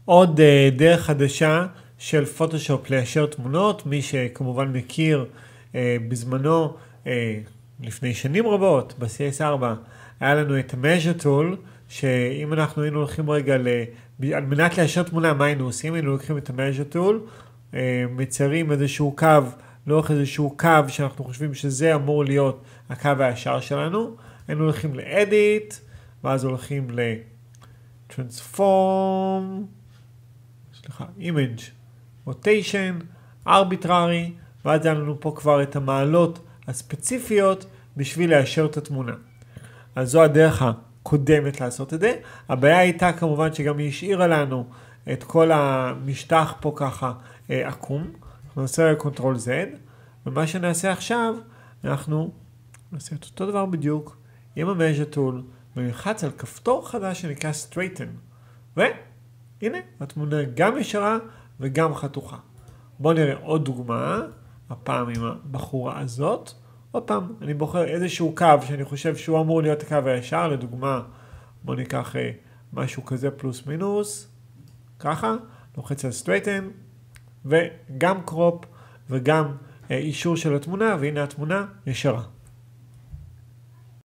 עוד דרך חדשה של פוטושופ ליישר תמונות, מי שכמובן מכיר בזמנו, לפני שנים רבות, ב-CS4, היה לנו את ה-Measure Tool, שאם אנחנו היינו הולכים רגע על מנת ליישר תמונה, מה היינו עושים? היינו לוקחים את ה-Measure Tool, מציירים איזשהו קו, לאורך איזשהו קו שאנחנו חושבים שזה אמור להיות הקו הישר שלנו, היינו הולכים ל-Edit, ואז הולכים ל-Transform, Image, Rotation, Arbitrary, ואז היה לנו פה כבר את המעלות הספציפיות בשביל ליישר את התמונה. אז זו הדרך הקודמת לעשות את זה. הבעיה הייתה כמובן שגם היא השאירה לנו את כל המשטח פה ככה עקום. אנחנו נעשה Ctrl Z, ומה שנעשה עכשיו, אנחנו נעשה את אותו דבר בדיוק עם ה-Measure Tool, ונלחץ על כפתור חדש שנקרא Straighten. והנה, התמונה גם ישרה וגם חתוכה. בואו נראה עוד דוגמה, הפעם עם הבחורה הזאת. עוד פעם, אני בוחר איזשהו קו שאני חושב שהוא אמור להיות הקו הישר, לדוגמה, בואו ניקח משהו כזה פלוס מינוס, ככה, לוחץ על Straighten, וגם קרופ וגם אישור של התמונה, והנה התמונה ישרה.